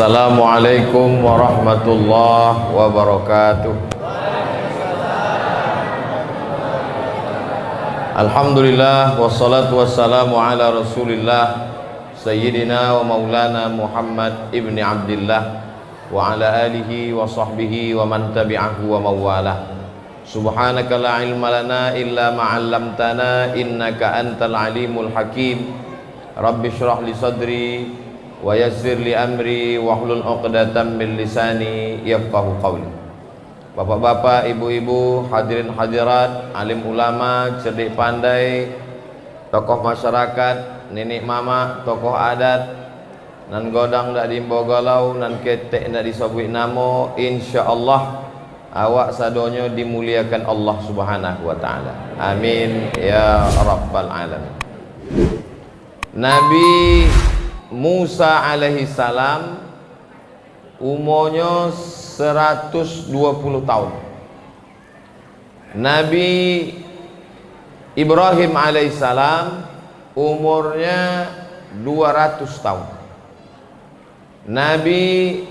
Assalamualaikum warahmatullahi wabarakatuh. Alhamdulillah wassalatu wassalamu ala Rasulillah Sayyidina wa maulana Muhammad ibni Abdillah wa ala alihi wa sahbihi wa man tabi'ahu wa mawalah. Subhanaka la ilma lana illa ma 'allamtana innaka antal alimul hakim. Rabbi shrah li sadri wa yassir li amri wahlul 'uqdatam min lisani yafqahu qawli. Bapak-bapak, ibu-ibu, hadirin hadirat, alim ulama, cerdik pandai, tokoh masyarakat, nenek mama, tokoh adat, nan godang dak dimbawa galau, nan ketek dak disebut namo, insyaallah awak sadonyo dimuliakan Allah Subhanahu wa taala. Amin ya rabbal alamin. Nabi Musa alaihi salam umurnya 120 tahun. Nabi Ibrahim alaihi salam umurnya 200 tahun. Nabi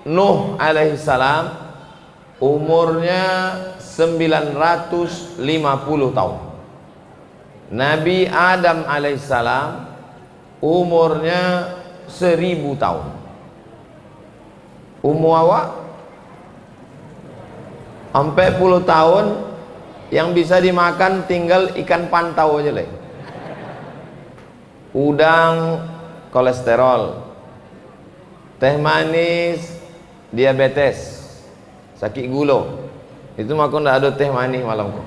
Nuh alaihi salam umurnya 950 tahun. Nabi Adam alaihi salam umurnya 1000 tahun. Umur awak 40 tahun, yang bisa dimakan tinggal ikan pantau aja lah. Udang kolesterol, teh manis diabetes, sakit gula. Itu mah aku ndak ada teh manis malam kok.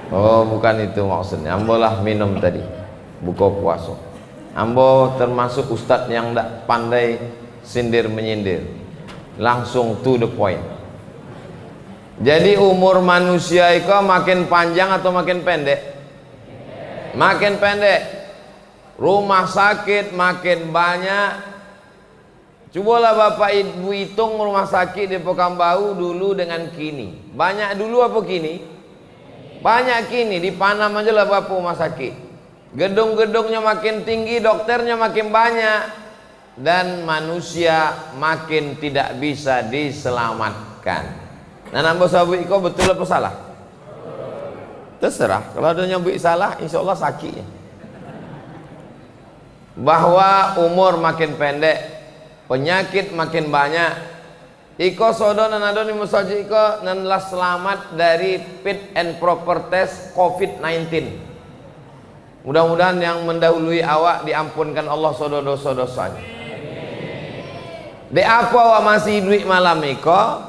Oh, bukan itu maksudnya. Ambo lah minum tadi buka puasa. Ambo termasuk ustadz yang ndak pandai sindir menyindir, langsung to the point. Jadi umur manusia itu makin panjang atau makin pendek? Makin pendek. Rumah sakit makin banyak. Cobalah bapak ibu hitung rumah sakit di Pekanbaru dulu dengan kini. Banyak dulu apa kini? Banyak kini. Di Panam aja lah bapak rumah sakit. Gedung-gedungnya makin tinggi, dokternya makin banyak, dan manusia makin tidak bisa diselamatkan. Nah, nambah sabu iko betul apa salah? Terserah. Kalau ada nyambut salah, insya Allah sakitnya. Bahwa umur makin pendek, penyakit makin banyak. Iko sodo nan ado ni musaji iko nan lah selamat dari fit and proper test COVID-19. Mudah-mudahan yang mendahului awak diampunkan Allah sodo dosa-dosanya. De apa awak masih duit malam iko?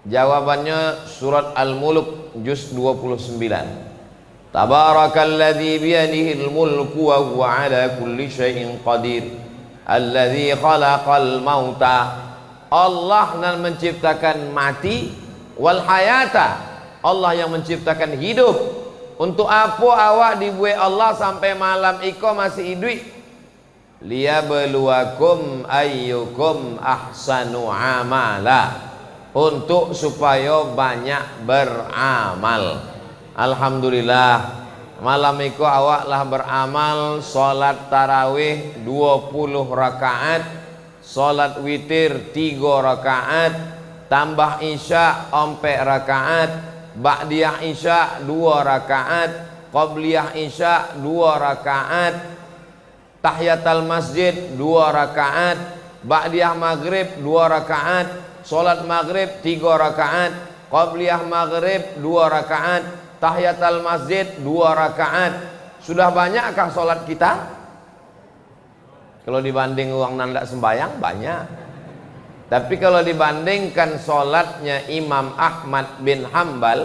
Jawabannya surat Al-Mulk juz 29. Tabarakalladzi biyadihil mulku wa huwa ala kulli syai'in qadir. Alladzi khalaqal mauta. Allah yang menciptakan mati wal hayata. Allah yang menciptakan hidup. Untuk apa awak dibuat Allah sampai malam iko masih hidup? Liyabluwakum ayyukum ahsanu amala. Untuk supaya banyak beramal. Alhamdulillah malam itu awak lah beramal. Salat tarawih 20 rakaat, salat witir 3 rakaat, tambah isya 4 rakaat, ba'diyah isya 2 rakaat, qabliyah isya 2 rakaat, tahiyatul masjid 2 rakaat, ba'diyah maghrib 2 rakaat, salat maghrib 3 rakaat, qabliyah maghrib 2 rakaat, tahiyatul masjid 2 rakaat. Sudah banyakkah salat kita? Kalau dibanding uang nanda sembayang banyak. Tapi kalau dibandingkan salatnya Imam Ahmad bin Hambal,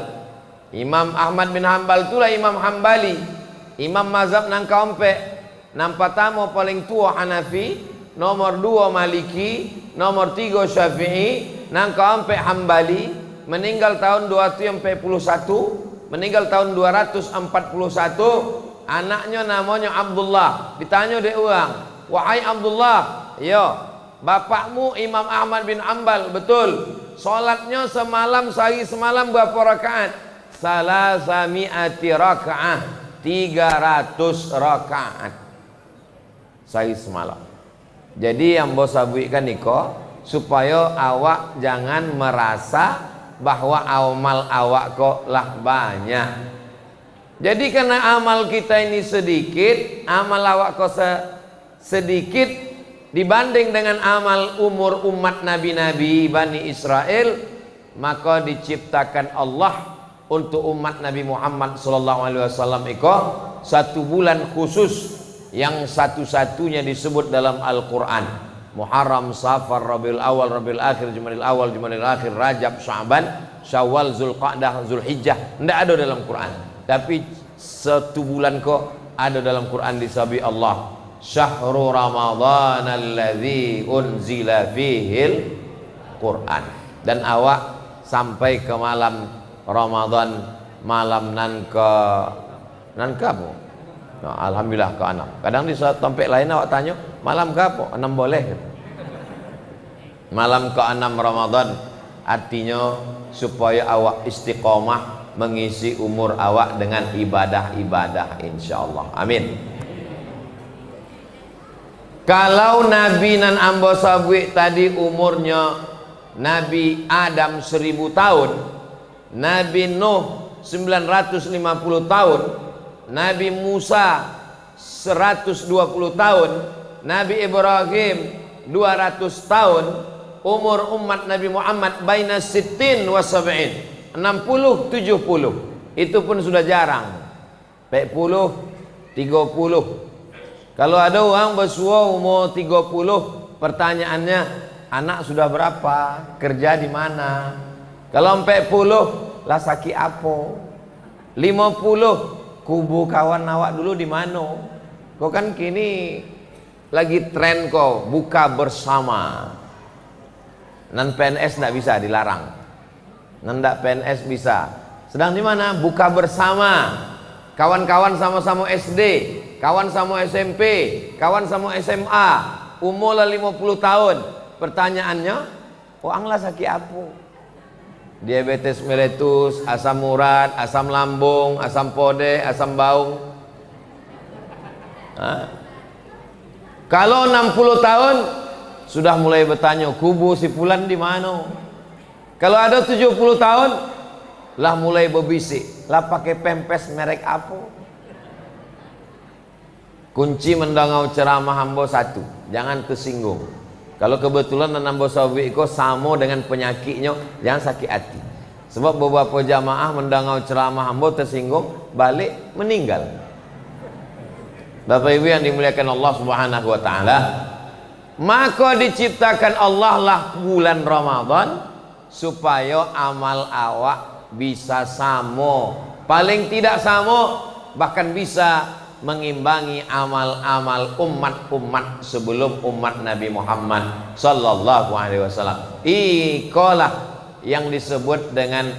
Imam Ahmad bin Hambal itulah Imam Hambali, Imam mazhab nang kaompe, nang pertama paling tua Hanafi, nomor 2 Maliki, nomor 3 Syafi'i, nang keempat Hambali, meninggal tahun 241, meninggal tahun 241. Anaknya namanya Abdullah. Ditanya dia orang, wahai Abdullah, yo, bapakmu Imam Ahmad bin Hambal, betul, salatnya semalam sehari semalam berapa rakaat? Salasami'ati rakaat, 300 rakaat sehari semalam. Jadi yang bos sabuikan niko supaya awak jangan merasa bahwa amal awak kok lah banyak. Jadi karena amal kita ini sedikit, amal awak kok sedikit dibanding dengan amal umur umat nabi-nabi Bani Israel, maka diciptakan Allah untuk umat Nabi Muhammad SAW itu satu bulan khusus yang satu-satunya disebut dalam Al-Quran. Muharram, Safar, Rabiul Awal, Rabiul Akhir, Jumadil Awal, Jumadil Akhir, Rajab, Sya'ban, Syawal, Zulqa'dah, Zulhijjah. Tidak ada dalam Quran. Tapi satu bulan kok ada dalam Quran disabi Allah. Syahrul Ramadhan alladzi unzila fihil Quran. Dan awak sampai ke malam Ramadan, malam nan ke apa? Nah, alhamdulillah ke 6. Kadang di tempat lain awak tanya, malam ke apa? 6 boleh. Malam ke 6 Ramadan artinya supaya awak istiqomah mengisi umur awak dengan ibadah-ibadah insyaallah. Amin. Kalau Nabi nan ambo sabwi tadi umurnya Nabi Adam 1000 tahun, Nabi Nuh 950 tahun, Nabi Musa 120 tahun, Nabi Ibrahim 200 tahun, umur umat Nabi Muhammad baina sittin wa sab'in, 60 70. Itu pun sudah jarang. 40 30. Kalau ada orang bersua umur 30, pertanyaannya, anak sudah berapa? Kerja di mana? Kalau 40, lah sakit apa? 50, kubu kawan awak dulu di mana? Kau kan kini lagi tren kau buka bersama. Non PNS tidak bisa dilarang. Non PNS bisa. Sedang di mana? Buka bersama. Kawan-kawan sama-sama SD, kawan sama SMP, kawan sama SMA, umur 50 tahun. Pertanyaannya, anglah sakit apa? Diabetes mellitus, asam urat, asam lambung, asam pode, asam baung. Kalau 60 tahun sudah mulai bertanya, kubu si fulan di mana? Kalau ada 70 tahun lah mulai berbisik, lah pakai pempes merek apa? Kunci mendangau ceramah hamba satu, jangan tersinggung. Kalau kebetulan nambah sawi itu sama dengan penyakitnya, jangan sakit hati. Sebab beberapa jamaah mendangau ceramah hamba tersinggung, balik meninggal. Bapak Ibu yang dimuliakan Allah Subhanahu wa taala, maka diciptakan Allah lah bulan Ramadan supaya amal awak bisa sama. Paling tidak sama, bahkan bisa mengimbangi amal-amal umat-umat sebelum umat Nabi Muhammad sallallahu alaihi wasallam. Ikolah yang disebut dengan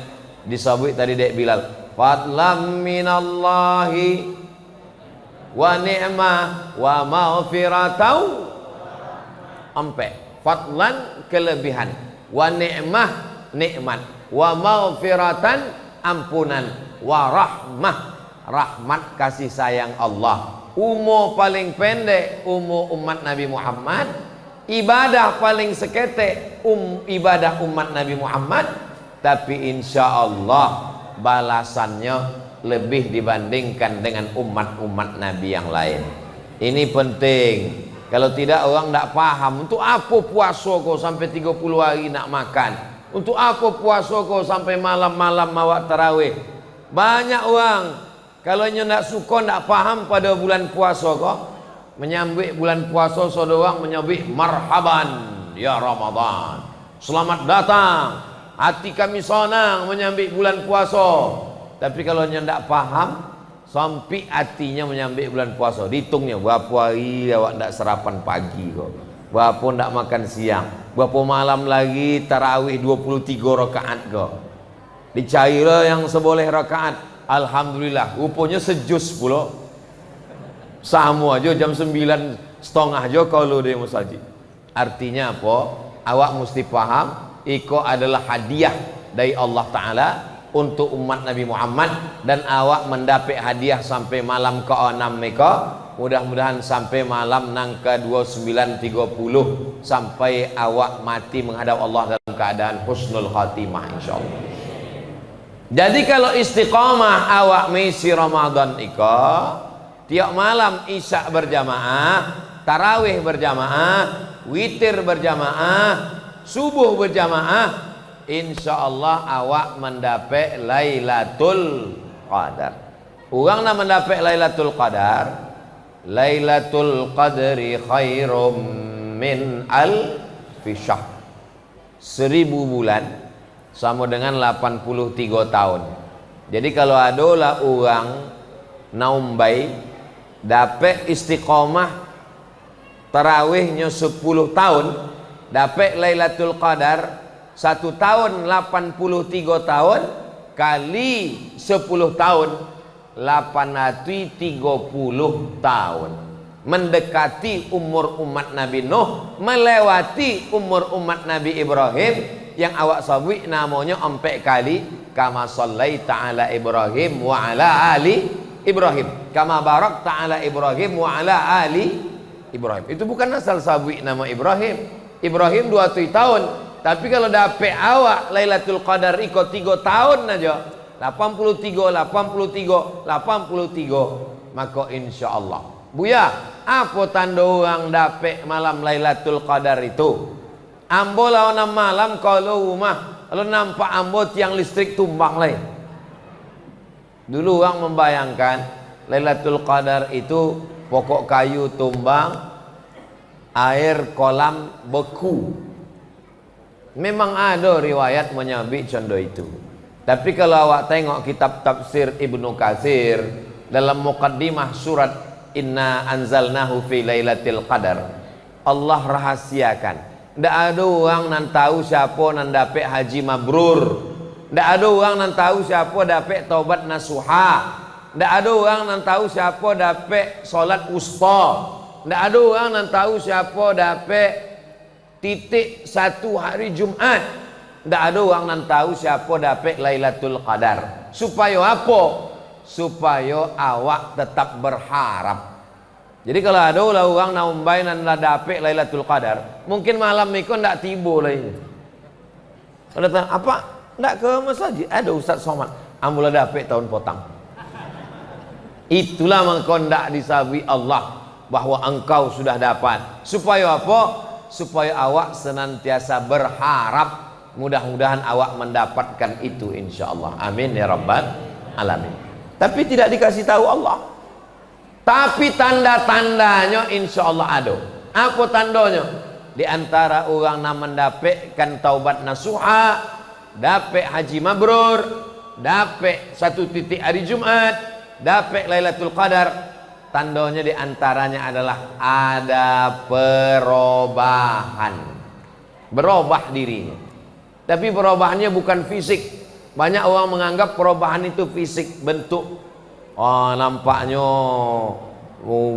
disebut tadi Dek Bilal, fadlam minallahi wa ni'mah wa maghfiratau. Ampe fadlan kelebihan, wa ni'mah nikmat, wa maghfiratan ampunan, wa rahmah rahmat kasih sayang Allah. Umur paling pendek umur umat Nabi Muhammad, ibadah paling seketek ibadah umat Nabi Muhammad, tapi insya Allah balasannya lebih dibandingkan dengan umat-umat Nabi yang lain. Ini penting. Kalau tidak orang tidak paham, untuk apa puasa kau sampai 30 hari nak makan? Untuk apa puasa kau sampai malam-malam awak tarawih? Banyak orang kalau tidak suka, tidak paham pada bulan puasa kok, menyambut bulan puasa seorang menyambut marhaban ya Ramadan, selamat datang, hati kami senang menyambut bulan puasa. Tapi kalau tidak paham, sampai hatinya menyambut bulan puasa, dihitungnya berapa hari awak tidak sarapan pagi kok, berapa tidak makan siang, berapa malam lagi tarawih 23 rakaat kok, dicarilah yang seboleh rakaat. Alhamdulillah, rupanya sejus pula. Sama aja jam 9:30 aja kalau dia musajid. Artinya apa? Awak mesti paham, iko adalah hadiah dari Allah Ta'ala untuk umat Nabi Muhammad, dan awak mendapat hadiah sampai malam ke-6 mereka mudah-mudahan sampai malam nangka 29.30 sampai awak mati menghadap Allah dalam keadaan husnul khatimah insyaallah. Jadi kalau istiqamah awak misi Ramadan iko tiap malam isya berjamaah, tarawih berjamaah, witir berjamaah, subuh berjamaah, insyaallah awak mendapat Lailatul Qadar. Orang nak mendapat Lailatul Qadar, Lailatul Qadri khairum min alfi syahr. 1000 bulan sama dengan 83 tahun. Jadi kalau adalah orang naumbai dapat istiqomah tarawihnya 10 tahun, dapat Lailatul Qadar 1 tahun 83 tahun kali 10 tahun 830 tahun, mendekati umur umat Nabi Nuh, melewati umur umat Nabi Ibrahim yang awak sabui namanya 4 kali, kama sallaita ala Ibrahim wa ala ali Ibrahim, kama barakta ala Ibrahim wa ala ali Ibrahim. Itu bukan asal sabui nama Ibrahim. Ibrahim 20 tahun, tapi kalau dapat awak Lailatul Qadar ikut 3 tahun aja, 83, maka insya Allah. Buya, apa tanda orang dapat malam Lailatul Qadar itu? Ambo lawan malam kalau rumah, kalau nampak ambo tiang listrik tumbang lain. Dulu orang membayangkan Lailatul Qadar itu pokok kayu tumbang, air kolam beku. Memang ada riwayat menyabit contoh itu. Tapi kalau awak tengok kitab tafsir Ibnu Katsir dalam muqaddimah surat Inna anzalnahu fi lailatul qadar, Allah rahasiakan. Tidak ada orang nan tahu siapa nan dapat haji mabrur. Tidak ada orang nan tahu siapa dapat taubat nasuha. Tidak ada orang nan tahu siapa dapat solat wusta. Tidak ada orang nan tahu siapa dapat titik 1 hari Jumat. Tidak ada orang nan tahu siapa dapat Lailatul Qadar. Supaya apa? Supaya awak tetap berharap. Jadi kalau ada orang naumbai nan dapat Lailatul Qadar, mungkin malam itu tidak tiba lagi. Ada tanya, apa? Tidak ke masjid? Ada Ustaz Somad. Ambil dapat tahun potang. Itulah mengkau tidak disabui Allah bahwa engkau sudah dapat. Supaya apa? Supaya awak senantiasa berharap. Mudah-mudahan awak mendapatkan itu insyaallah. Amin ya rabbal alamin. Tapi tidak dikasih tahu Allah. Tapi tanda-tandanya insyaallah ada. Apa tandanya? Di antara orang yang mendapatkan taubat nasuha, dapat haji mabrur, dapat 1 titik hari Jumat, dapat Lailatul Qadar, tandanya di antaranya adalah ada perubahan. Berubah dirinya. Tapi perubahannya bukan fisik. Banyak orang menganggap perubahan itu fisik, bentuk. Oh, nampaknya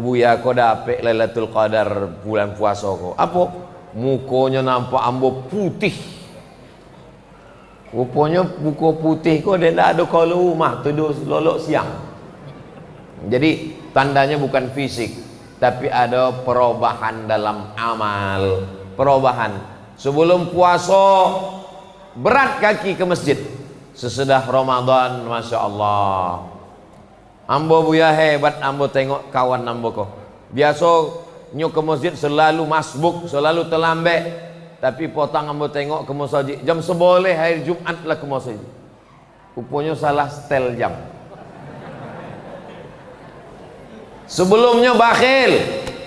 buya kau dapat Lailatul Qadar bulan puasa kau. Apa? Mukanya nampak ambo putih. Rupanya muka putih kau dia tak ada kalau rumah tidur lolok siang. Jadi tandanya bukan fisik, tapi ada perubahan dalam amal. Perubahan. Sebelum puasa berat kaki ke masjid, sesudah Ramadan Masya Allah ambo buya hebat. Ambo tengok kawan ambo kok biasa nyu ke masjid selalu masbuk, selalu terlambat. Tapi potang ambo tengok ke masjid jam 11 hari Jumat lah ke masjid. Rupanya salah setel jam. Sebelumnya bakhil,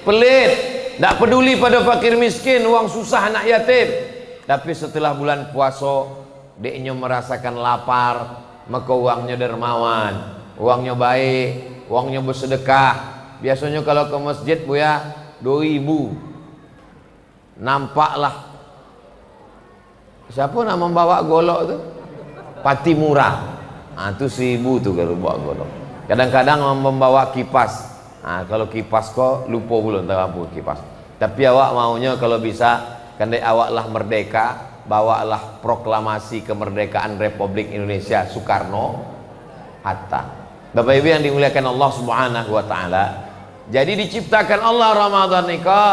pelit, tak peduli pada fakir miskin, uang susah, anak yatim. Tapi setelah bulan puasa dia merasakan lapar, maka uangnya dermawan, uangnya baik, uangnya bersedekah. Biasanya kalau ke masjid buya 2.000, nampaklah siapa nak membawa golok tu? Pati murah. Itu 1.000 tu kalau bawa golok. Kadang-kadang membawa kipas. Kalau kipas kok lupa belum tahu apa kipas. Tapi awak maunya kalau bisa kandai awaklah merdeka, bawalah proklamasi kemerdekaan Republik Indonesia Soekarno Hatta. Bapak Ibu yang dimuliakan Allah Subhanahu wa taala, Jadi diciptakan Allah Ramadan nika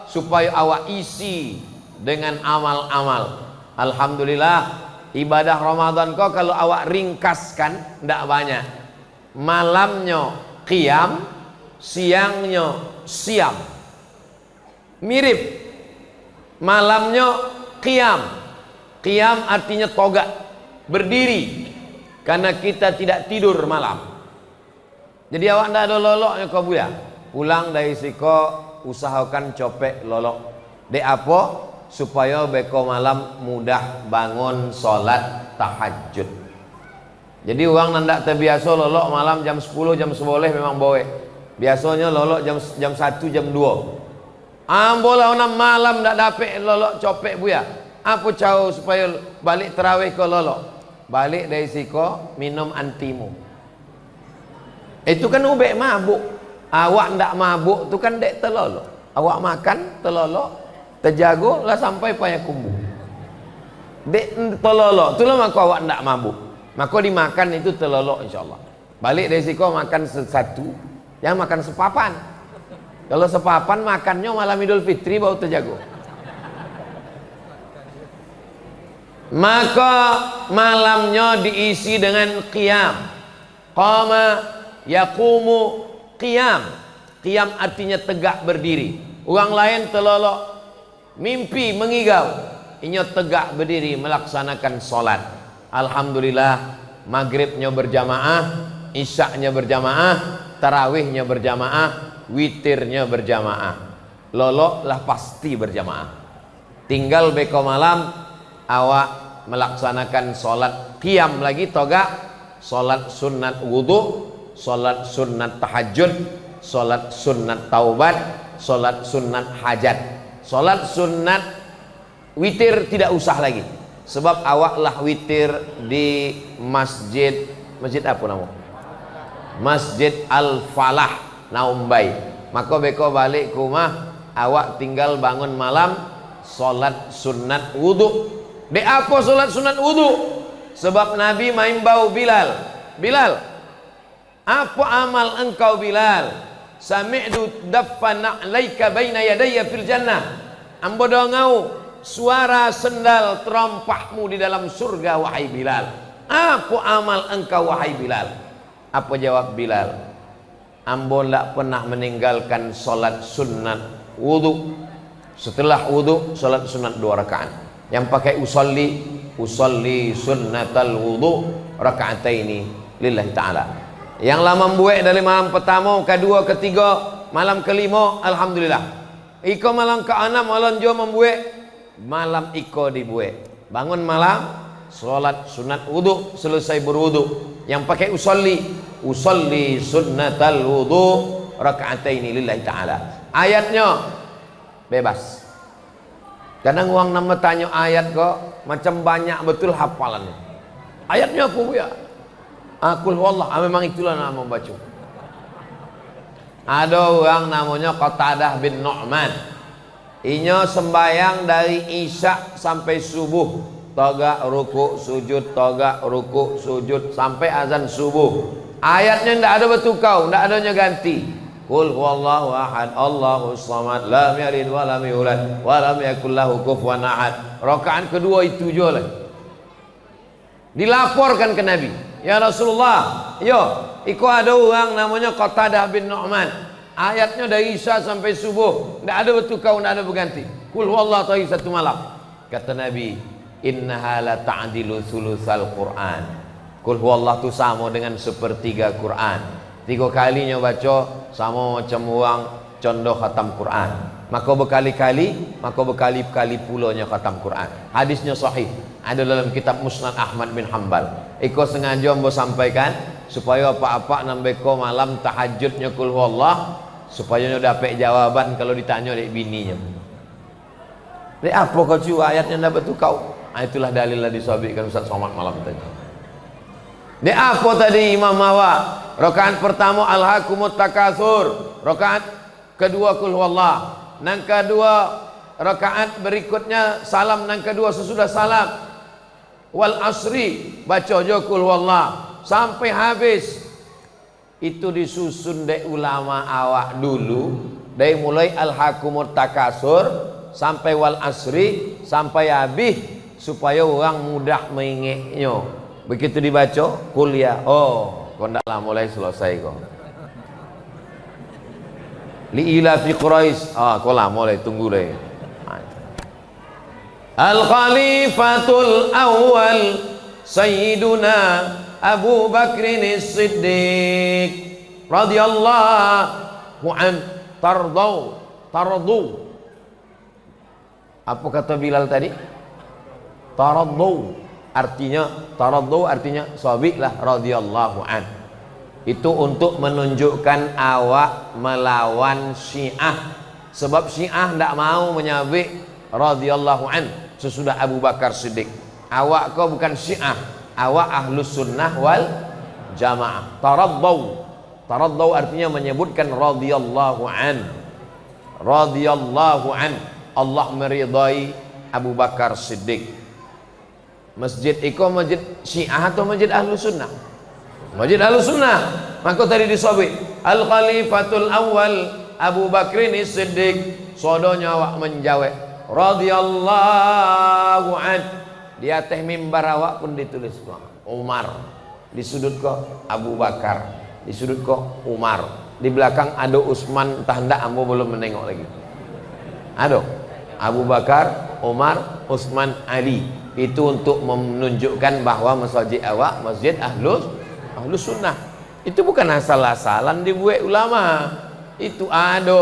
supaya awak isi dengan amal-amal. Alhamdulillah ibadah Ramadan kok kalau awak ringkaskan ndak banyak. Malamnya qiyam, siangnya siam. Mirip. Malamnya qiyam. Qiyam artinya togak, berdiri. Karena kita tidak tidur malam. Jadi awak ndak ada loloknya kau buya. Pulang dari siko usahakan copek lolok. Dek apa? Supaya beko malam mudah bangun sholat tahajud. Jadi orang nandak terbiasa lolok malam jam 10 jam 11 memang boleh. Biasanya lolok jam 1 jam 2. Ambola orang malam ndak dapet lolok copek buya. Apa cara supaya balik terawih ke lolok? Balik dari siko minum antimu. Itu kan ubek mabuk. Awak ndak mabuk tu kan dek telolok. Awak makan telolok, terjago lah sampai payah kumbu. Dek telolok tu lah maka awak ndak mabuk. Maka dimakan itu telolok insyaallah. Balik dari siko makan satu, yang makan sepapan. Kalau sepapan makannya malam Idul Fitri baru terjago. Maka malamnya diisi dengan qiyam. Qama yaqumu qiyam. Qiyam artinya tegak berdiri. Orang lain telolok mimpi mengigau, inya tegak berdiri melaksanakan solat. Alhamdulillah maghribnya berjamaah, isyaknya berjamaah, tarawihnya berjamaah, witirnya berjamaah. Lolok lah pasti berjamaah. Tinggal beko malam awak melaksanakan solat qiyam lagi togak, solat sunat wudu, solat sunat tahajud, solat sunat taubat, solat sunat hajat. Solat sunat witir tidak usah lagi. Sebab awak lah witir di masjid apa nama? Masjid Al-Falah Naumbai. Maka beko balik ke rumah awak tinggal bangun malam solat sunat wudu. De apa solat sunat wudu? Sebab Nabi main bau Bilal. Bilal, apa amal engkau Bilal? Sami'tu daffan alaika baina yadayya fil jannah. Ambo dongau suara sendal terompahmu di dalam surga wahai Bilal. Apa amal engkau wahai Bilal? Apa jawab Bilal? Ambo tidak pernah meninggalkan solat sunat wudu. Setelah wudu solat sunat 2 rakaat. Yang pakai usolli sunnatal wudu raka'ataini lillahi ta'ala. Yang lama membuat dari malam pertama, kedua, ketiga, malam kelima, alhamdulillah. Iko malam ke-6 malam jo membuat, malam iko dibuat. Bangun malam, solat sunat wudu, selesai berwudu. Yang pakai usolli sunnatal wudu raka'ataini lillahi ta'ala. Ayatnya bebas. Kadang orang nama tanya ayat kok macam banyak betul hafalannya. Ayatnya apa ya? Qul huwallah, memang itulah nama membaca. Ada orang namanya Qatadah bin Nu'man. Inya sembayang dari isya sampai subuh, togak ruku sujud, togak ruku sujud sampai azan subuh. Ayatnya ndak ada bertukar, ndak adanya ganti. Qul huwallahu ahad, Allahus samad, lam yalid wa lam yulad wa lam yakul lahu kufuwan ahad. Rakaat kedua itu je lah. Dilaporkan ke Nabi, ya Rasulullah, yo, iko ada orang namanya Qatadah bin Nu'man. Ayatnya dari isya sampai subuh, ndak ada bertukar, ndak ada berganti. Qul huwallahu ta'i satu malam. Kata Nabi, innaha la ta'dilu thulutsal Qur'an. Qul huwallahu tu sama dengan sepertiga Quran. 3 kalinya baca sama macam orang contoh khatam Quran. Maka berkali-kali pulanya khatam Quran. Hadisnya sahih. Ada dalam kitab Musnad Ahmad bin Hanbal. Iko sengaja mau sampaikan supaya apa-apa nambeko malam tahajudnya qul huwallah supaya nyo dapat jawaban kalau ditanya oleh bininya. Dek apa kau cuba ayatnya dapat tu kau? Itulah dalil lah disabikan Ustaz Somad malam tadi. Dek apa tadi Imam Mawa? Rakaat pertama alhaqumut takatsur, rakaat kedua qul huwallah, nang kedua rakaat berikutnya salam, nang kedua sesudah salam wal asri baca jo qul huwallah sampai habis. itu disusun dari ulama awak dulu, dari mulai al-hakumut takasur sampai wal asri sampai habis, supaya orang mudah mengingatnya. Begitu dibaca kuliah, oh kau ndaklah mulai selesai kau. Li ila fi Quraisy, kau lah mulai tunggu deh. Al Khalifatul Awwal Sayyiduna Abu Bakrin As-Siddiq radhiyallahu an tardu. Apa kata Bilal tadi? Tardu artinya sahabilah radhiyallahu an. Itu untuk menunjukkan awak melawan Syiah, sebab Syiah tidak mau menyabik radhiyallahu an sesudah Abu Bakar Siddiq. Awak kau bukan Syiah, awak ahlus sunnah wal jamaah. Taraddaw artinya menyebutkan radhiyallahu an. Allah meridai Abu Bakar Siddiq. Masjid iko masjid Syiah atau masjid ahlus sunnah? Masjid ahlus sunnah. Maka tadi disebut al khalifatul awal Abu Bakrin Siddiq. Sodonya awak menjawab radhiyallahu an. Di atas mimbar awak pun ditulis Umar, di sudut kok Abu Bakar, di sudut kok Umar, di belakang ada Utsman, entah hendak ambo belum menengok lagi. Ada Abu Bakar, Umar, Utsman, Ali. Itu untuk menunjukkan bahwa masjid awak masjid ahlus sunnah. Itu bukan asal-asalan dibuat ulama, itu ada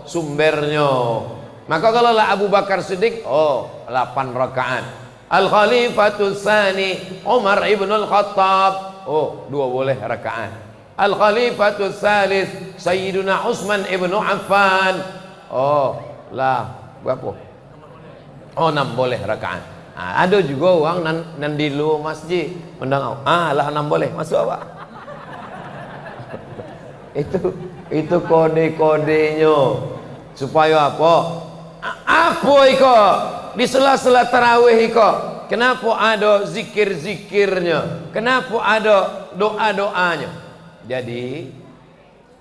sumbernya. Maka kalau lah Abu Bakar Siddiq, 8 rakaat. Al-Khalifatul Tsani Umar ibn al-Khattab, 2 boleh rakaat. Al-Khalifatul Tsalits Sayyiduna Utsman ibn Affan, berapa? 6 boleh rakaat. Ada juga orang nan di luar masjid mendang, lah 6 boleh masuk awak. itu kode-kodenya supaya apa? Apa iko di sela-sela tarawih iko? Kenapa ada zikir-zikirnya? Kenapa ada doa-doanya? Jadi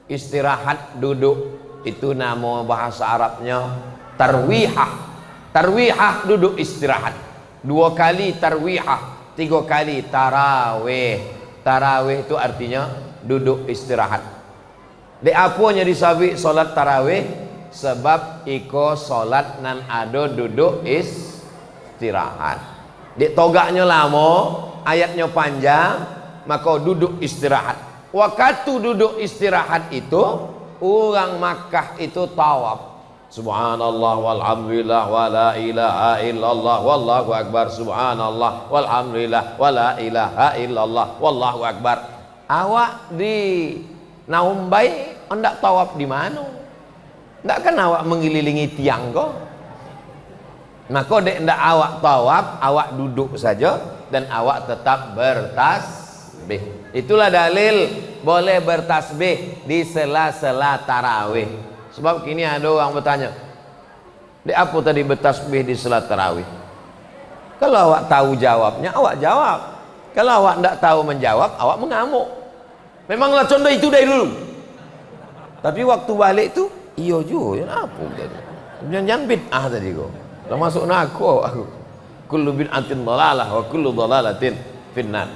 istirahat duduk itu nama bahasa Arabnya tarwihah. Tarwihah duduk istirahat. 2 kali tarwihah, 3 kali tarawih. Tarawih itu artinya duduk istirahat. Di apanya disabik solat tarawih? Sebab iko solat nan ado duduk istirahat. Di togaknya lama, ayatnya panjang, maka duduk istirahat. Waktu duduk istirahat itu orang Makkah itu tawaf. Subhanallah walhamdulillah wala ilaha illallah wallahu akbar. Subhanallah walhamdulillah wala ilaha illallah wallahu akbar. Awak di Naumbai hendak tawaf di mana? Ndak kan awak mengelilingi tiang kok. Maka dek ndak awak tawaf, awak duduk saja dan awak tetap bertasbih. Itulah dalil boleh bertasbih di sela-sela tarawih. Sebab kini ada orang bertanya, dek apa tadi bertasbih di sela tarawih? Kalau awak tahu jawabnya, awak jawab. Kalau awak ndak tahu menjawab, awak mengamuk. Memanglah contoh itu dari dulu. Tapi waktu balik itu iya juga, apa tadi? Jangan bid'ah tadi kok. Lah masuk aku. Kullu bid'atin dhalalah wa kullu dhalalatin finnar.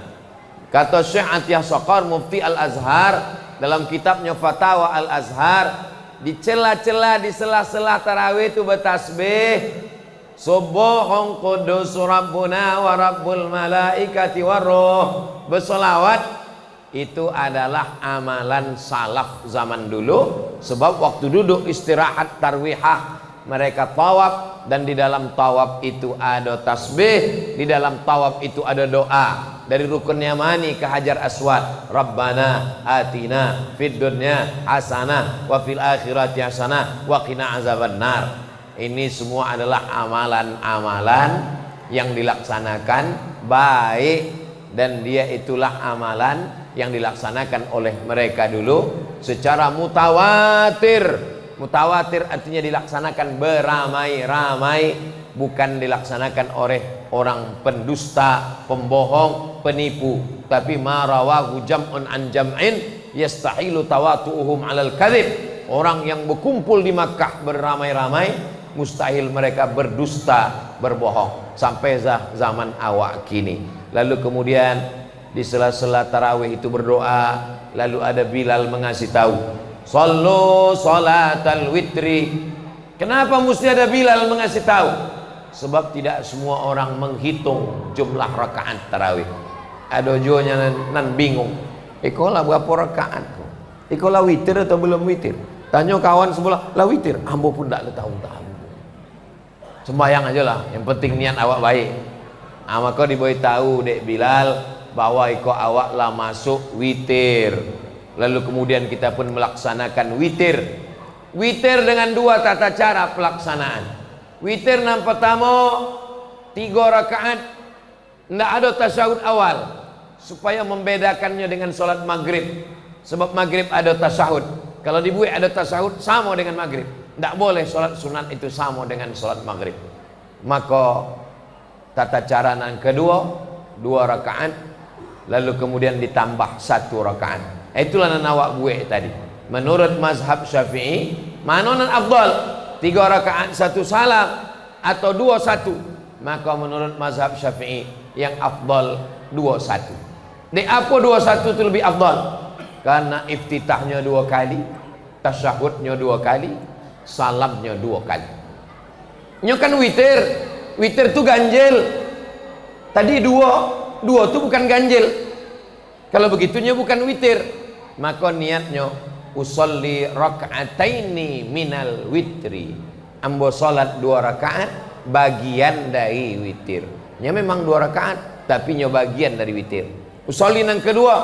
Kata Syekh Atiyah Saqar Mufti Al-Azhar dalam kitabnya Fatawa Al-Azhar, di cela-cela di sela-sela tarawih itu bertasbih. Subbuhun qudus rabbuna wa rabbul malaikati waruh. Bersolawat itu adalah amalan salaf zaman dulu. Sebab waktu duduk istirahat tarwihah mereka tawaf, dan di dalam tawaf itu ada tasbih, di dalam tawaf itu ada doa. Dari rukun yamani ke hajar aswad, Rabbana atina fid dunya hasanah wa fil akhirati hasanah wa qina azabannar. Ini semua adalah amalan-amalan yang dilaksanakan baik, dan dia itulah amalan yang dilaksanakan oleh mereka dulu secara mutawatir. Mutawatir artinya dilaksanakan beramai-ramai, bukan dilaksanakan oleh orang pendusta, pembohong, penipu. Tapi ma rawahu jam'un an jam'in yastahilu tawatu'uhum 'alal kadhib. Orang yang berkumpul di Makkah beramai-ramai mustahil mereka berdusta, berbohong sampai zaman awak kini. Lalu kemudian di sela-sela tarawih itu berdoa, lalu ada Bilal mengasih tahu, "Shallu salatal witri." Kenapa mesti ada Bilal mengasih tahu? Sebab tidak semua orang menghitung jumlah rakaat tarawih. Ada jonya nan bingung. Ikolah berapa rakaat? Ikolah witir atau belum witir? Tanya kawan sebelah, lah witir. Ambo pun tak tahu. Sembayang aja lah, yang penting niat awak baik. Maka diboy tahu dek Bilal bahwa iko awak lah masuk witir. Lalu kemudian kita pun melaksanakan witir. Witir dengan dua tata cara pelaksanaan. Witir yang pertama 3 rakaat, tidak ada tasyahud awal supaya membedakannya dengan sholat maghrib. Sebab maghrib ada tasyahud. Kalau dibuat ada tasyahud sama dengan maghrib. Tidak boleh sholat sunat itu sama dengan sholat maghrib. Maka tata cara yang kedua 2 rakaat, lalu kemudian ditambah 1 rakaat. Itulah yang awak buat tadi. Menurut mazhab Syafi'i, mana yang afdal? 3 rakaat 1 salam atau 2-1? Maka menurut mazhab Syafi'i yang afdal 2-1. Di apa 2-1 itu lebih afdal? Karena iftitahnya 2 kali, tasyahudnya 2 kali, salamnya 2 kali. Ini kan witir. Witir itu ganjil. Tadi 2 itu bukan ganjil. Kalau begitunya bukan witir. Maka niatnya usolli raka'ataini minal witri. Ambo salat 2 rakaat bagian dari witir. Nya memang 2 rakaat tapi nya bagian dari witir. Usolli yang kedua,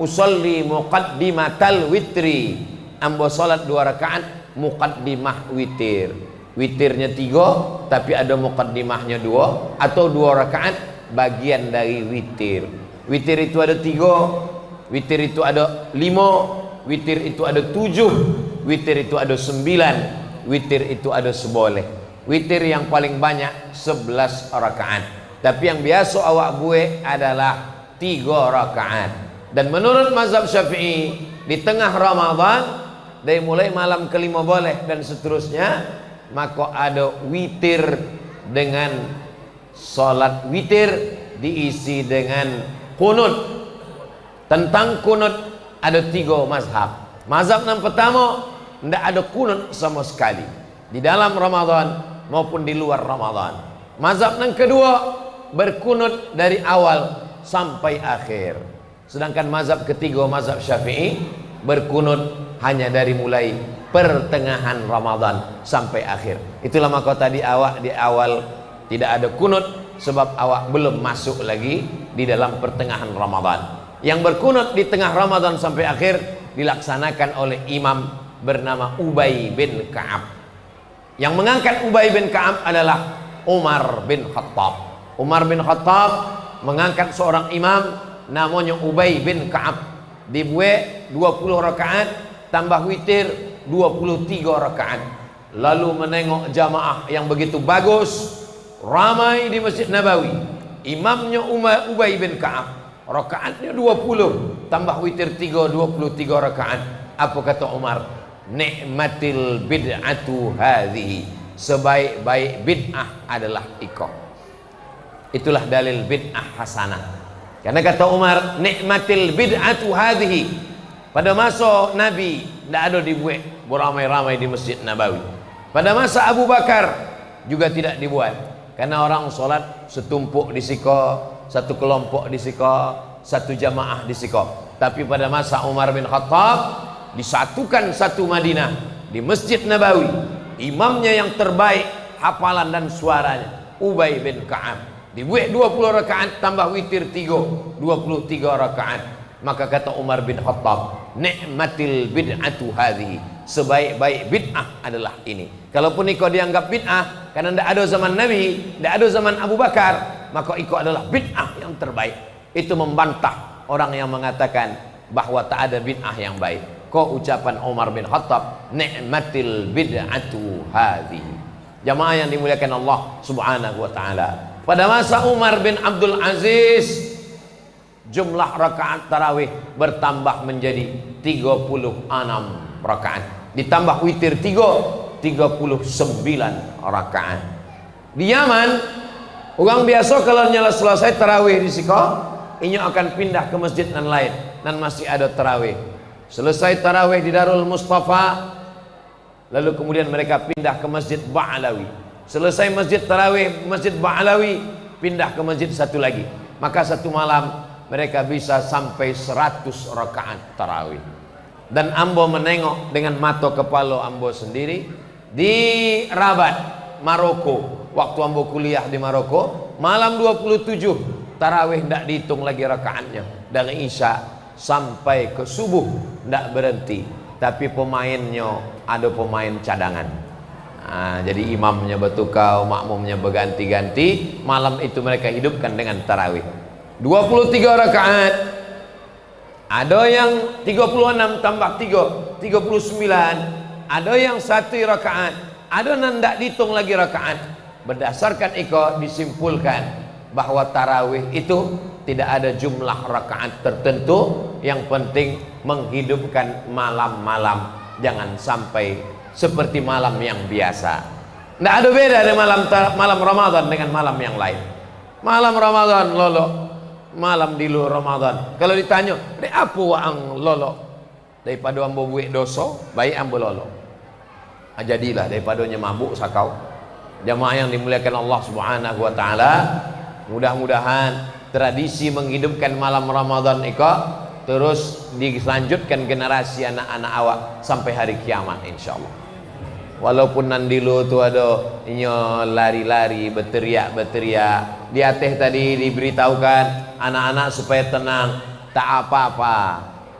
usolli muqaddimatal witri. Ambo salat 2 rakaat muqaddimah witir. Witirnya 3 tapi ada muqaddimahnya 2, atau 2 rakaat bagian dari witir. Witir itu ada 3, witir itu ada 5, witir itu ada 7, witir itu ada 9, witir itu ada 11. Witir yang paling banyak 11 rakaat. Tapi yang biasa awak buat adalah 3 rakaat. Dan menurut mazhab Syafi'i di tengah Ramadan dari mulai malam kelima boleh dan seterusnya, maka ada witir dengan salat witir diisi dengan kunut. Tentang kunut ada 3 mazhab. Mazhab yang pertama, tidak ada kunut sama sekali di dalam Ramadan maupun di luar Ramadan. Mazhab yang kedua, berkunut dari awal sampai akhir. Sedangkan mazhab ketiga, mazhab Syafi'i, berkunut hanya dari mulai pertengahan Ramadan sampai akhir. Itulah maka tadi awak di awal tidak ada kunut, sebab awak belum masuk lagi di dalam pertengahan Ramadan. Yang berkunut di tengah Ramadan sampai akhir dilaksanakan oleh imam bernama Ubay bin Ka'ab. Yang mengangkat Ubay bin Ka'ab adalah Umar bin Khattab. Umar bin Khattab mengangkat seorang imam namanya Ubay bin Ka'ab. Dibuat 20 rakaat tambah witir 23 rakaat. Lalu menengok jamaah yang begitu bagus, ramai di Masjid Nabawi. Imamnya Ubay bin Ka'ab, rakaatnya 20 tambah witir 23 rakaat. Apa kata Umar? Ni'matil bid'atu hadhihi. Sebaik-baik bid'ah adalah iko. Itulah dalil bid'ah hasanah. Karena kata Umar, ni'matil bid'atu hadhihi. Pada masa Nabi tidak ada dibuat beramai-ramai di Masjid Nabawi. Pada masa Abu Bakar juga tidak dibuat. Karena orang solat setumpuk di siko, satu kelompok di siko, satu jamaah di siko. Tapi pada masa Umar bin Khattab disatukan satu Madinah di Masjid Nabawi. Imamnya yang terbaik hafalan dan suaranya, Ubay bin Ka'ab. Dibuat 20 rakaat tambah witir 23 rakaat. Maka kata Umar bin Khattab, ni'matil bid'atu hadhihi. Sebaik-baik bid'ah adalah ini. Kalaupun iko dianggap bid'ah karena tidak ada zaman Nabi, tidak ada zaman Abu Bakar, maka iko adalah bid'ah yang terbaik. Itu membantah orang yang mengatakan bahwa tak ada bid'ah yang baik. Kok ucapan Umar bin Khattab, ni'matil bid'atu hadhihi. Jamaah yang dimuliakan Allah Subhanahu wa taala. Pada masa Umar bin Abdul Aziz jumlah rakaat tarawih bertambah menjadi 36 rakaat. Ditambah witir 39 rakaat. Di Yaman, orang biasa kalau nyala selesai tarawih di siko, ini akan pindah ke masjid yang lain dan masih ada tarawih. Selesai tarawih di Darul Mustafa, lalu kemudian mereka pindah ke Masjid Ba'alawi. Selesai masjid tarawih Masjid Ba'alawi, pindah ke masjid satu lagi. Maka satu malam mereka bisa sampai 100 rakaat tarawih. Dan ambo menengok dengan mata kepala ambo sendiri di Rabat, Maroko. Waktu ambo kuliah di Maroko, malam 27 tarawih tidak dihitung lagi rakaatnya. Dari Isya sampai ke subuh tidak berhenti. Tapi pemainnya ada pemain cadangan. Jadi imamnya bertukar, makmumnya berganti-ganti. Malam itu mereka hidupkan dengan tarawih 23 rakaat. Ada yang 36 tambah 3 39. Ada yang 1 rakaat. Ada yang tidak dihitung lagi rakaat. Berdasarkan itu disimpulkan bahwa tarawih itu tidak ada jumlah rakaat tertentu. Yang penting menghidupkan malam-malam, jangan sampai seperti malam yang biasa. Tidak ada beda dengan malam Ramadan dengan malam yang lain. Malam Ramadan lolo, malam di luar Ramadan. Kalau ditanya, "Dek apa ang lolo?" Daripada ambo buik dosa, baik ambo lolo. Jadilah daripadanya mabuk sakau. Jamaah yang dimuliakan Allah Subhanahu wa taala, mudah-mudahan tradisi menghidupkan malam Ramadan itu terus dilanjutkan generasi anak-anak awak sampai hari kiamat insyaallah. Walaupun nandilu tu ada inyo lari-lari, berteriak-berteriak. Di atas tadi diberitahukan anak-anak supaya tenang, tak apa-apa.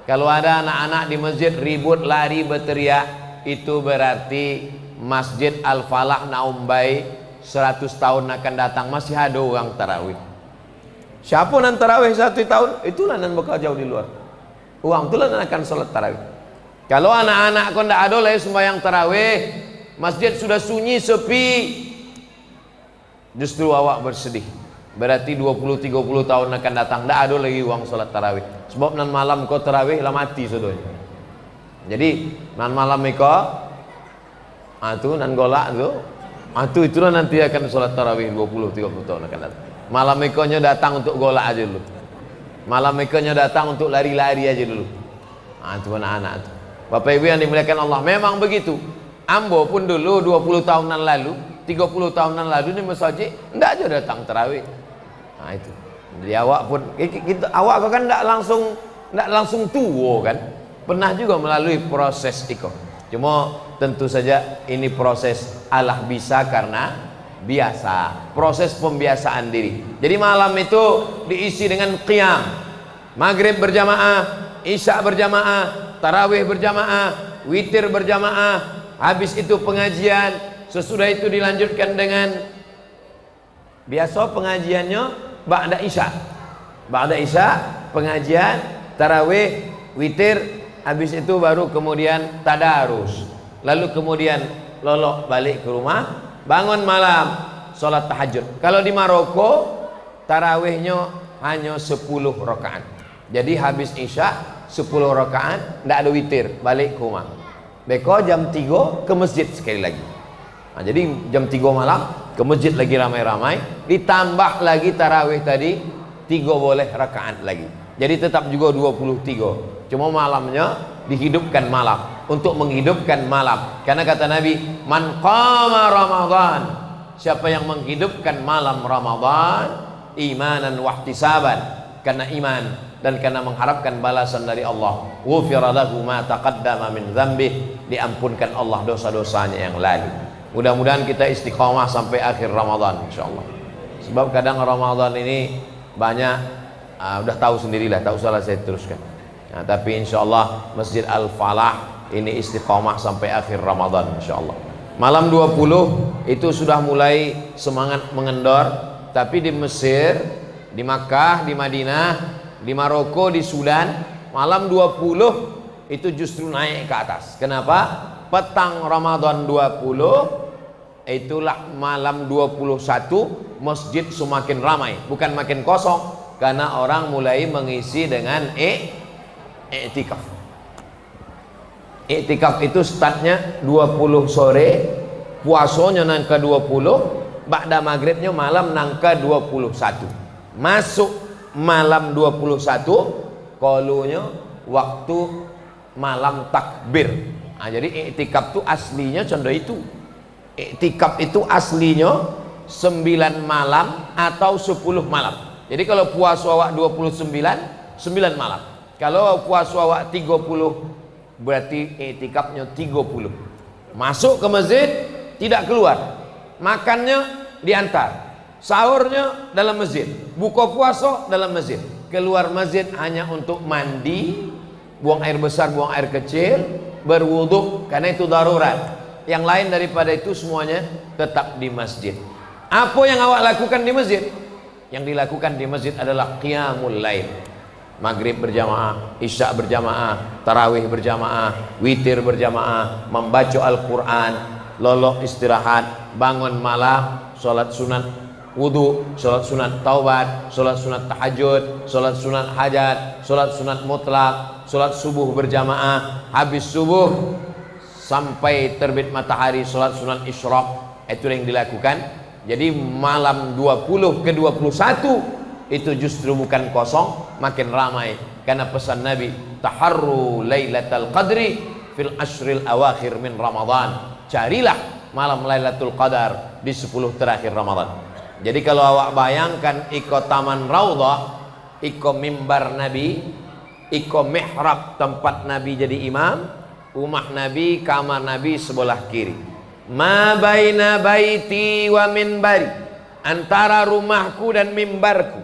Kalau ada anak-anak di masjid ribut, lari, berteriak, itu berarti Masjid Al-Falah Naumbai 100 tahun akan datang masih ada orang tarawih. Siapa nan tarawih 1 tahun, itulah nan bakal jauh di luar. Orang itulah nan akan salat tarawih. Kalau anak-anak kau tidak ada lagi sembahyang tarawih, masjid sudah sunyi sepi, justru awak bersedih. Berarti 20-30 tahun akan datang tidak ada lagi uang salat tarawih. Sebab nan malam kau tarawih lah mati sudah. Jadi nan malam kau itu nan golak itu itulah nanti akan salat tarawih 20-30 tahun akan datang. Malam ikonnya datang untuk golak aja dulu. Malam ikonnya datang untuk lari-lari aja dulu. Itu anak-anak itu. Bapak Ibu yang dimuliakan Allah, memang begitu. Ambo pun dulu 20 tahunan lalu, 30 tahunan lalu di masjid enggak aja datang tarawih. Itu. Jadi awak pun awak kan enggak langsung tua kan. Pernah juga melalui proses itu. Cuma tentu saja ini proses Allah bisa karena biasa, proses pembiasaan diri. Jadi malam itu diisi dengan qiyam, maghrib berjamaah, isya berjamaah, tarawih berjamaah, witir berjamaah. Habis itu pengajian, sesudah itu dilanjutkan dengan biasa pengajiannya ba'da isya. Ba'da isya pengajian, tarawih, witir, habis itu baru kemudian tadarus. Lalu kemudian lolok balik ke rumah, bangun malam, sholat tahajud. Kalau di Maroko tarawihnya hanya 10 rakaat. Jadi habis isya 10 rakaat, tidak ada witir, balik ke rumah. Beko jam 3 ke masjid sekali lagi. Jadi jam 3 malam ke masjid lagi ramai-ramai, ditambah lagi tarawih tadi 3 boleh rakaat lagi. Jadi tetap juga 23. Cuma malamnya dihidupkan malam, untuk menghidupkan malam. Karena kata Nabi, man qama Ramadan, siapa yang menghidupkan malam Ramadan imanan wahtisaban, karena iman dan karena mengharapkan balasan dari Allah, ghufira lahu ma taqaddama min dzambih, diampunkan Allah dosa-dosanya yang lalu. Mudah-mudahan kita istiqamah sampai akhir Ramadan insyaallah. Sebab kadang Ramadan ini banyak udah tahu sendirilah, tak usahlah saya teruskan. Tapi insyaallah Masjid Al-Falah ini istiqamah sampai akhir Ramadan insyaallah. Malam 20 itu sudah mulai semangat mengendor, tapi di Mesir, di Makkah, di Madinah, di Maroko, di Sudan, malam 20 itu justru naik ke atas. Kenapa? Petang Ramadan 20 itulah malam 21 masjid semakin ramai, bukan makin kosong, karena orang mulai mengisi dengan i'tikaf. I'tikaf itu startnya 20 sore, puasanya nang ke 20, ba'da maghribnya malam nang ke 21. Masuk malam 21, kolunya waktu malam takbir. Nah, jadi i'tikaf itu aslinya contoh itu. I'tikaf itu aslinya 9 malam atau 10 malam. Jadi kalau puasa awak 29, 9 malam. Kalau puasa awak 30, berarti i'tikafnya 30. Masuk ke masjid, tidak keluar. Makannya diantar. Sahurnya dalam masjid. Buka puasa dalam masjid. Keluar masjid hanya untuk mandi, buang air besar, buang air kecil, berwudu, karena itu darurat. Yang lain daripada itu semuanya tetap di masjid. Apa yang awak lakukan di masjid? Yang dilakukan di masjid adalah qiyamul lail. Maghrib berjamaah, isya berjamaah, tarawih berjamaah, witir berjamaah, membaca Al-Quran, lolok istirahat, bangun malam, sholat sunat wudu, sholat sunat taubat, sholat sunat tahajud, sholat sunat hajat, sholat sunat mutlak, sholat subuh berjamaah, habis subuh sampai terbit matahari sholat sunat isyraq. Itu yang dilakukan. Jadi malam 20 ke 21 itu justru bukan kosong, makin ramai, karena pesan Nabi, taharru lailatul qadri fil ashril awakhir min Ramadan. Carilah malam Lailatul Qadar di 10 terakhir Ramadan. Jadi kalau awak bayangkan iko taman Raudhah, iko mimbar Nabi, iko mihrab tempat Nabi jadi imam, rumah Nabi, kamar Nabi sebelah kiri. Ma baina baiti wa minbari, antara rumahku dan mimbarku,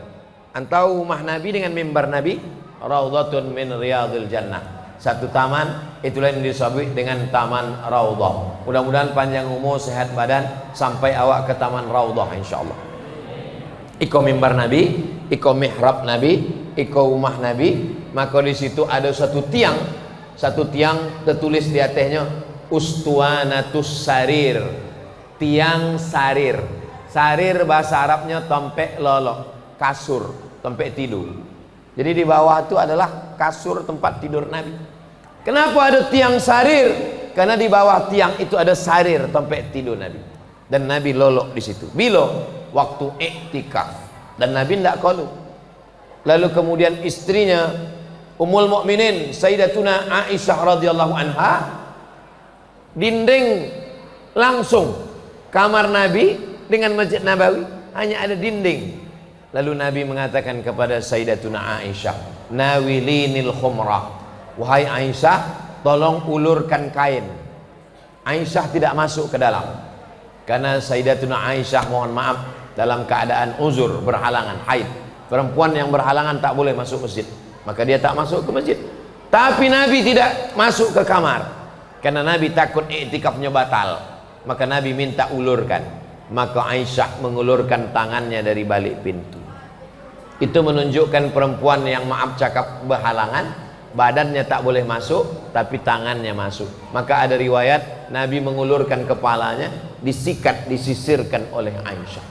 antara rumah Nabi dengan mimbar Nabi, raudhatun min riyadil jannah. Satu taman, itulah yang disebut dengan taman Raudhah. Mudah-mudahan panjang umur, sehat badan, sampai awak ke taman Raudhah insyaallah. Iko mimbar Nabi, iko mihrab Nabi, iko rumah Nabi. Maka di situ ada satu tiang tertulis di atasnya Ustuanatus Sarir, tiang sarir. Sarir bahasa Arabnya tempat lolok, kasur, tempat tidur. Jadi di bawah itu adalah kasur tempat tidur Nabi. Kenapa ada tiang sarir? Karena di bawah tiang itu ada sarir tempat tidur Nabi. Dan Nabi lolok di situ. Bila waktu i'tikaf, dan Nabi tidak qalu. Lalu kemudian istrinya Ummul Mukminin Sayyidatuna Aisyah radhiyallahu anha, dinding langsung kamar Nabi dengan Masjid Nabawi hanya ada dinding. Lalu Nabi mengatakan kepada Sayyidatuna Aisyah, nawilinil khumrah, wahai Aisyah, tolong ulurkan kain. Aisyah tidak masuk ke dalam karena Sayyidatuna Aisyah, mohon maaf, dalam keadaan uzur, berhalangan, haid. Perempuan yang berhalangan tak boleh masuk masjid, maka dia tak masuk ke masjid. Tapi Nabi tidak masuk ke kamar karena Nabi takut i'tikafnya batal. Maka Nabi minta ulurkan. Maka Aisyah mengulurkan tangannya dari balik pintu. Itu menunjukkan perempuan yang maaf cakap berhalangan, badannya tak boleh masuk tapi tangannya masuk. Maka ada riwayat Nabi mengulurkan kepalanya, disikat, disisirkan oleh Aisyah.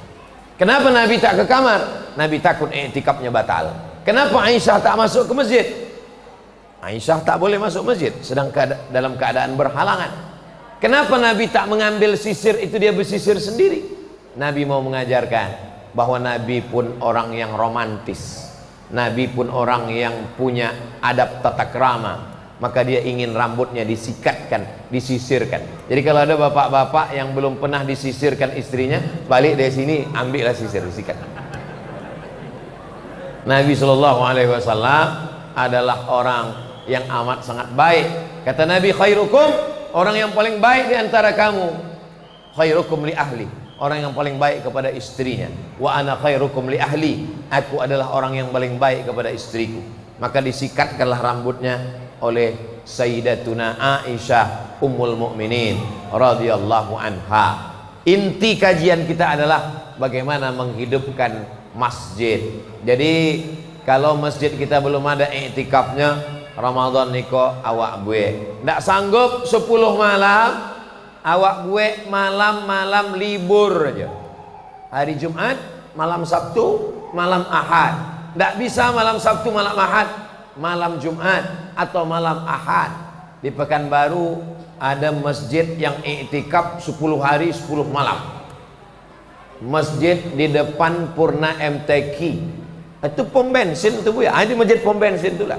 Kenapa Nabi tak ke kamar? Nabi takut i'tikafnya batal. Kenapa Aisyah tak masuk ke masjid? Aisyah tak boleh masuk masjid sedang dalam keadaan berhalangan. Kenapa Nabi tak mengambil sisir itu, dia bersisir sendiri? Nabi mau mengajarkan bahwa Nabi pun orang yang romantis, Nabi pun orang yang punya adab tata krama. Maka dia ingin rambutnya disikatkan, disisirkan. Jadi kalau ada bapak-bapak yang belum pernah disisirkan istrinya, balik dari sini ambillah sisir, disikat. Nabi SAW adalah orang yang amat sangat baik. Kata Nabi, khairukum, orang yang paling baik di antara kamu, khairukum li ahli, orang yang paling baik kepada istrinya. Wa ana khairukum li ahli, aku adalah orang yang paling baik kepada istriku. Maka disikatkanlah rambutnya oleh Sayyidatuna Aisyah Ummul Mukminin radhiyallahu anha. Inti kajian kita adalah bagaimana menghidupkan masjid. Jadi kalau masjid kita belum ada i'tikafnya, Ramadan niko awak gue ndak sanggup 10 malam, awak gue malam-malam libur aja. Hari Jumat, malam Sabtu, malam Ahad, Tidak bisa malam Sabtu, malam Ahad, malam Jumat atau malam Ahad. Di Pekanbaru ada masjid yang iktikaf 10 hari 10 malam. Masjid di depan Purna MTQ. Itu pom bensin itu Bu ya. Di masjid pom bensin itulah.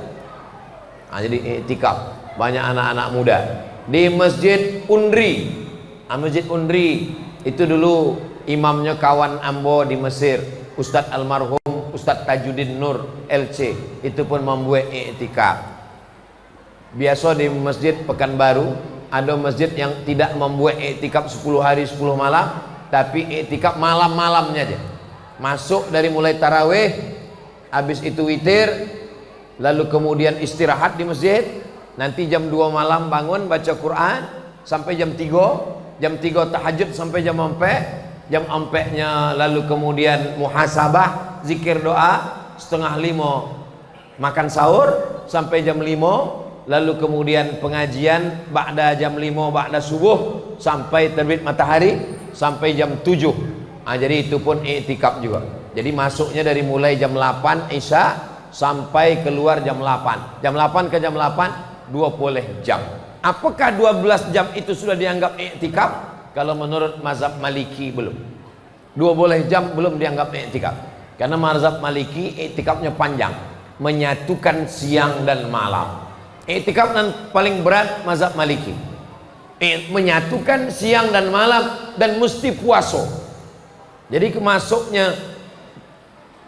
Jadi iktikaf banyak anak-anak muda. Di Masjid Undri. Masjid Undri itu dulu imamnya kawan Ambo di Mesir, Ustadz almarhum Ustadz Tajuddin Nur LC, itu pun membuat iktikaf. Biasa di Masjid Pekanbaru ada masjid yang tidak membuat iktikaf 10 hari 10 malam, tapi iktikaf malam-malamnya aja. Masuk dari mulai tarawih, habis itu witir, lalu kemudian istirahat di masjid, nanti jam 2 malam bangun baca Quran sampai jam 3, jam 3 tahajud sampai jam 4, jam 4-nya lalu kemudian muhasabah, zikir doa, setengah 5 makan sahur sampai jam 5, lalu kemudian pengajian ba'da jam 5 ba'da subuh sampai terbit matahari sampai jam 7. Jadi itu pun iktikaf juga. Jadi masuknya dari mulai jam 8 Isya sampai keluar jam 8. Jam 8 ke jam 8 20 jam. Apakah 12 jam itu sudah dianggap iktikaf? Kalau menurut mazhab Maliki belum. 20 jam belum dianggap iktikaf. Karena mazhab Maliki iktikafnya panjang, menyatukan siang dan malam. Iktikaf yang paling berat mazhab Maliki, menyatukan siang dan malam, dan mesti puasa. Jadi kemasuknya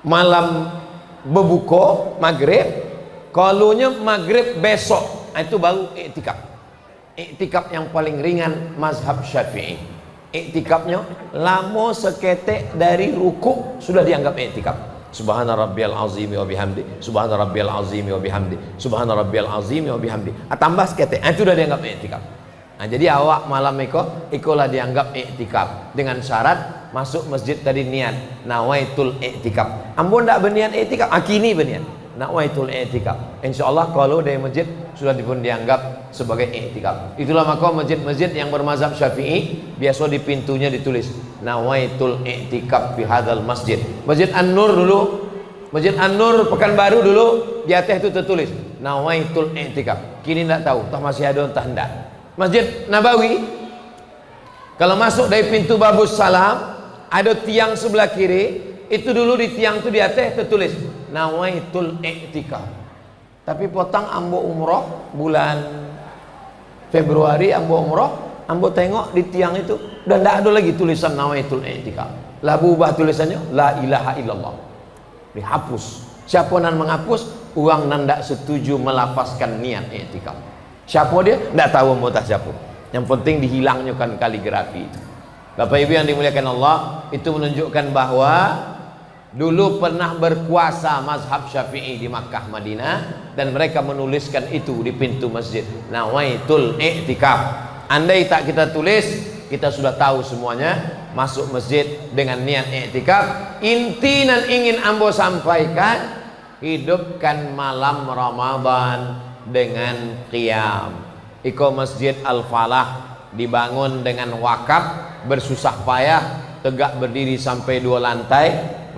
malam berbuka maghrib, kalunya maghrib besok, itu baru iktikaf. Iktikaf yang paling ringan mazhab Syafi'i, iktikafnya lama seketek dari ruku sudah dianggap iktikaf. Subhana rabbiyal azimi wa bihamdi, subhana rabbiyal azimi wa bihamdi, subhana rabbiyal azimi wa bihamdi. Tambah seketek, itu sudah dianggap iktikaf. Jadi awak malam ikolah dianggap iktikaf dengan syarat masuk masjid tadi niat nawaitul iktikaf. Ambon tak berniat iktikaf, kini berniat nawaitul iktikaf. Insyaallah kalau dari masjid sudah pun dianggap sebagai iktikaf. Itulah maka masjid-masjid yang bermazhab Syafi'i biasa di pintunya ditulis nawaitul iktikaf fi hadzal masjid. Masjid An-Nur dulu, Masjid An-Nur Pekanbaru dulu di atas itu tertulis nawaitul iktikaf. Kini tidak tahu, entah masih ada entah hendak. Masjid Nabawi kalau masuk dari pintu Babus Salam ada tiang sebelah kiri, itu dulu di tiang itu di atas tertulis nawaitul iktikaf. Tapi potang ambo umroh bulan Februari, ambo umroh, ambo tengok di tiang itu udah tidak ada lagi tulisan nawaitul iktikaf. Lah berubah tulisannya la ilaha illallah, dihapus. Siapa nan menghapus? Uang nan tidak setuju melafazkan niat iktikaf. Siapa dia? Tidak tahu, mau tak siapa. Yang penting dihilangnya kan kaligrafi. Bapak Ibu yang dimuliakan Allah, itu menunjukkan bahwa dulu pernah berkuasa mazhab Syafi'i di Makkah Madinah, dan mereka menuliskan itu di pintu masjid nawaitul iktikaf. Andai tak kita tulis, kita sudah tahu semuanya masuk masjid dengan niat iktikaf. Inti dan ingin ambo sampaikan, hidupkan malam Ramadan dengan qiyam. Iko Masjid Al-Falah dibangun dengan wakaf, bersusah payah, tegak berdiri sampai 2 lantai,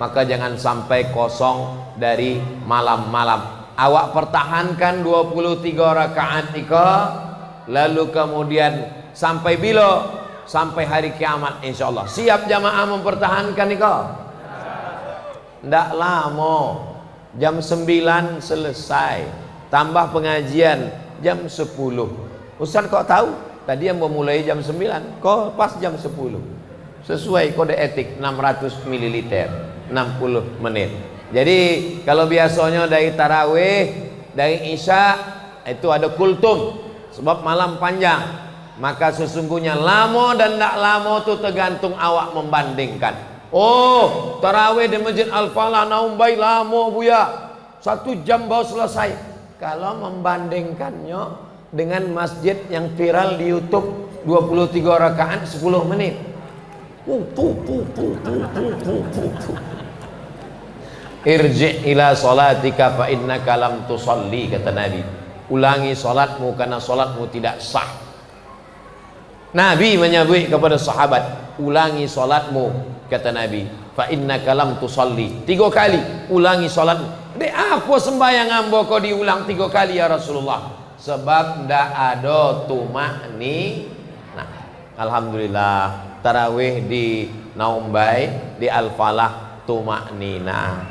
maka jangan sampai kosong dari malam-malam. Awak pertahankan 23 rakaat iko, lalu kemudian sampai bila? Sampai hari kiamat insyaallah. Siap jamaah mempertahankan iko? Ndak lama, jam 9 selesai, tambah pengajian jam 10. Ustaz kok tahu? Tadi yang memulai jam 9, kok pas jam 10. Sesuai kode etik 600 ml, 60 menit. Jadi kalau biasanya dari tarawih, dari isya itu ada kultum, sebab malam panjang. Maka sesungguhnya lama dan tidak lama itu tergantung awak membandingkan. Oh, tarawih di Masjid Al-Falah naum baik lama buya, 1 jam baru selesai. Kalau membandingkannya dengan masjid yang viral di YouTube 23 rakaat 10 menit. Irji' ila salatika fa innaka lam tusalli, kata Nabi. Ulangi salatmu karena salatmu tidak sah. Nabi menyebut kepada sahabat, ulangi salatmu Kata Nabi, fa innaka lam tusalli. 3 kali ulangi salat. Dek apa sembahyang ambo kau diulang 3 kali ya Rasulullah? Sebab ndak ada tumakni. Nah, alhamdulillah tarawih di Naumbai di Al-Falah tumaknina.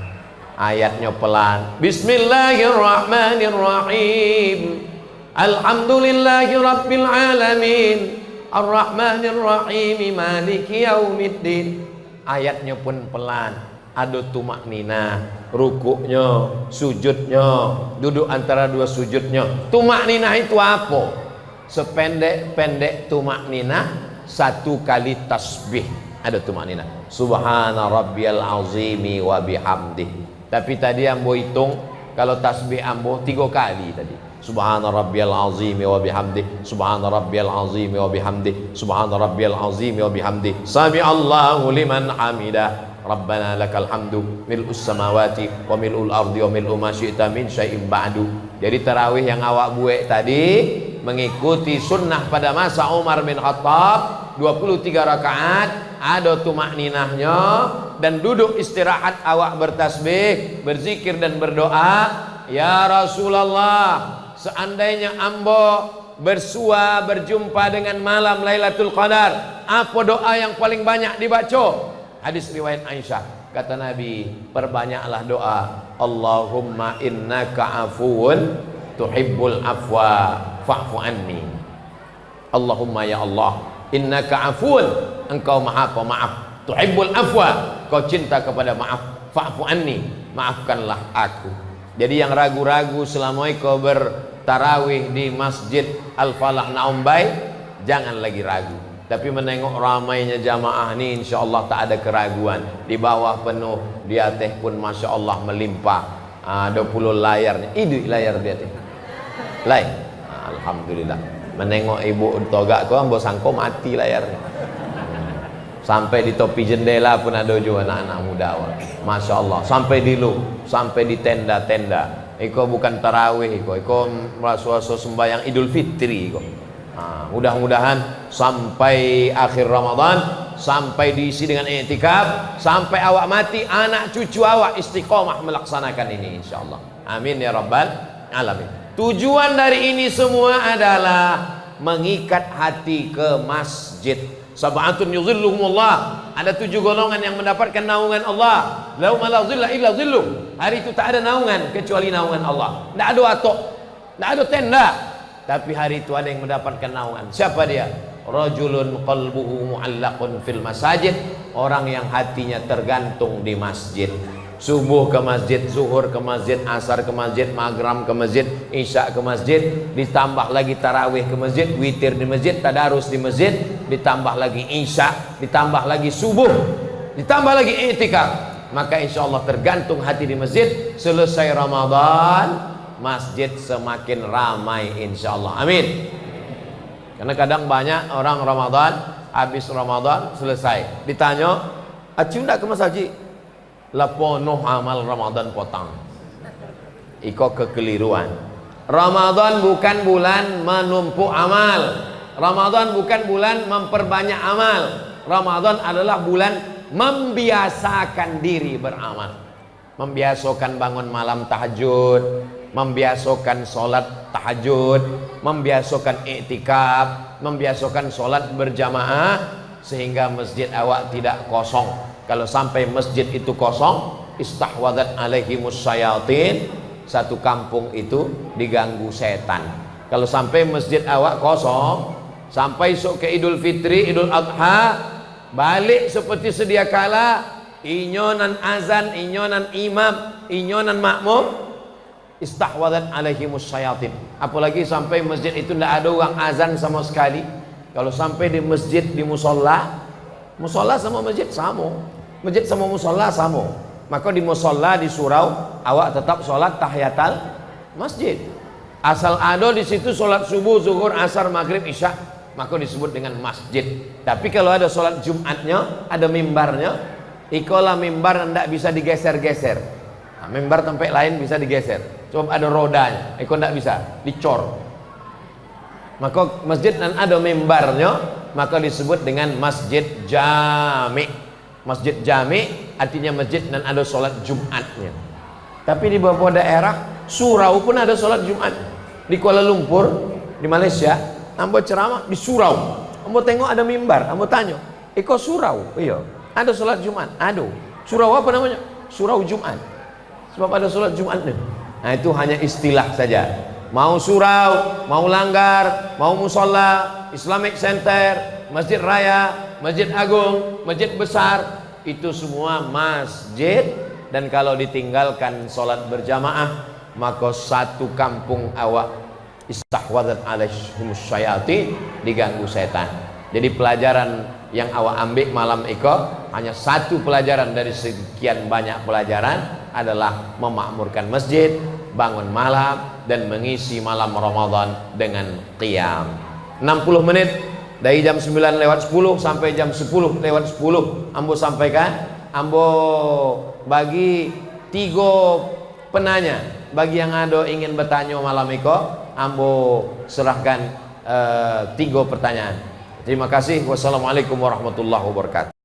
Ayatnya pelan. Bismillahirrahmanirrahim. Alhamdulillahi rabbil alamin. Ar-Rahmanir-Rahim. Maliki yaumiddin. Ayatnya pun pelan. Ada tumaknina, rukuknya, sujudnya, duduk antara 2 sujudnya. Tumaknina itu apa? Sependek-pendek tumaknina 1 kali tasbih. Ada tumaknina. Subhana rabbiyal azimi wa bihamdih. Tapi tadi ambo hitung kalau tasbih ambo 3 kali tadi. Subhana rabbiyal azimi wa bihamdih. Subhana rabbiyal azimi wa bihamdih. Subhana rabbiyal azimi wa bihamdih. Sami Allahu liman hamidah. Rabbana lakal hamdu mil'us samawati wa mil'ul ardi wa mil'u ma syi'ta min syai'in ba'du. Jadi tarawih yang awak buat tadi mengikuti sunnah pada masa Umar bin Khattab 23 rakaat, ada tumakninahnya, dan duduk istirahat awak bertasbih, berzikir dan berdoa. Ya Rasulullah, seandainya ambo bersua berjumpa dengan malam Lailatul Qadar, apa doa yang paling banyak dibaca? Hadis riwayat Aisyah, kata Nabi, perbanyaklah doa, Allahumma innaka afuun tuhibbul afwa fa'fu anni. Allahumma ya Allah, innaka afuun, engkau maha pemaaf, tuhibbul afwa, kau cinta kepada maaf, fa'fu anni, maafkanlah aku. Jadi yang ragu-ragu selama kau bertarawih di Masjid Al-Falah Naumbai, jangan lagi ragu. Tapi menengok ramainya jamaah ni, insya Allah tak ada keraguan. Di bawah penuh, di atas pun masya Allah melimpah. 20 layarnya, ini layar di atas. Lain, alhamdulillah. Menengok ibu togak kau, ambo sangko mati layarnya. Sampai di topi jendela pun ada juga anak-anak muda. Masya Allah. Sampai di lu, sampai di tenda-tenda. Iko bukan tarawih, iko merasa sembahyang Idul Fitri. Mudah-mudahan sampai akhir Ramadan, sampai diisi dengan i'tikaf, sampai awak mati, anak cucu awak istiqomah melaksanakan ini insyaallah. Amin ya rabbal alamin. Tujuan dari ini semua adalah mengikat hati ke masjid. Sab'atun yuzilluhumullah. Ada 7 golongan yang mendapatkan naungan Allah. Lauma la zilla illa zilluh. Hari itu tak ada naungan kecuali naungan Allah. Tak ada atok, tak ada tenda. Tapi hari itu ada yang mendapatkan naungan. Siapa dia? Rajulun qalbuhu mu'allaqun fil masajid. Orang yang hatinya tergantung di masjid. Subuh ke masjid, zuhur ke masjid, asar ke masjid, maghrib ke masjid, isya ke masjid, ditambah lagi tarawih ke masjid, witir di masjid, tadarus di masjid, ditambah lagi isya, ditambah lagi subuh, ditambah lagi i'tikaf. Maka insya Allah tergantung hati di masjid. Selesai Ramadan, masjid semakin ramai insya Allah. Amin. Karena kadang banyak orang Ramadan, habis Ramadan selesai ditanya, acu ndak ke masjid? Lapono amal Ramadan potang. Iko kekeliruan. Ramadan bukan bulan menumpuk amal. Ramadan bukan bulan memperbanyak amal. Ramadan adalah bulan membiasakan diri beramal. Membiasakan bangun malam tahajud, membiasakan sholat tahajud, membiasakan i'tikaf, membiasakan sholat berjamaah, sehingga masjid awak tidak kosong. Kalau sampai masjid itu kosong, istahwadat alaihimus syayatin, satu kampung itu diganggu setan. Kalau sampai masjid awak kosong, sampai esok ke Idul Fitri, Idul Adha, balik seperti sedia kala, inyonan azan, inyonan imam, inyonan makmum, istahwadat alaihimus syayatin. Apalagi sampai masjid itu tidak ada orang azan sama sekali. Kalau sampai di masjid, di musola, musola sama masjid sama, masjid sama musola sama, maka di musola, di surau awak tetap sholat tahiyatul masjid. Asal ada di situ sholat subuh, zuhur, asar, maghrib, isya, maka disebut dengan masjid. Tapi kalau ada sholat Jumatnya, ada mimbarnya, ikolah mimbar tidak bisa digeser-geser. Nah, mimbar tempat lain bisa digeser, coba ada rodanya, iko tidak bisa dicor. Maka masjid dan ada mimbarnya, maka disebut dengan masjid jami'. Masjid jami artinya masjid dan ada sholat Jumatnya. Tapi di beberapa daerah surau pun ada sholat Jumat. Di Kuala Lumpur, di Malaysia, ambo ceramah di surau. Ambo tengok ada mimbar, ambo tanya, "Iko surau?" "Iya." "Ada sholat Jumat?" "Ada." "Surau apa namanya?" "Surau Jumat." Sebab ada sholat Jumatnya. Nah, itu hanya istilah saja. Mau surau, mau langgar, mau musola, Islamic Center, Masjid Raya, Masjid Agung, Masjid Besar, itu semua masjid. Dan kalau ditinggalkan sholat berjamaah, maka satu kampung awak istahwadat alaihimus syaitin, diganggu setan. Jadi pelajaran yang awak ambil malam itu hanya satu pelajaran dari sekian banyak pelajaran, adalah memakmurkan masjid, bangun malam, dan mengisi malam Ramadan dengan qiyam. 60 menit dari jam 9:10 sampai jam 10:10 ambo sampaikan. Ambo bagi 3 penanya. Bagi yang ada ingin bertanya malam itu, ambo serahkan 3 pertanyaan. Terima kasih. Wassalamualaikum warahmatullahi wabarakatuh.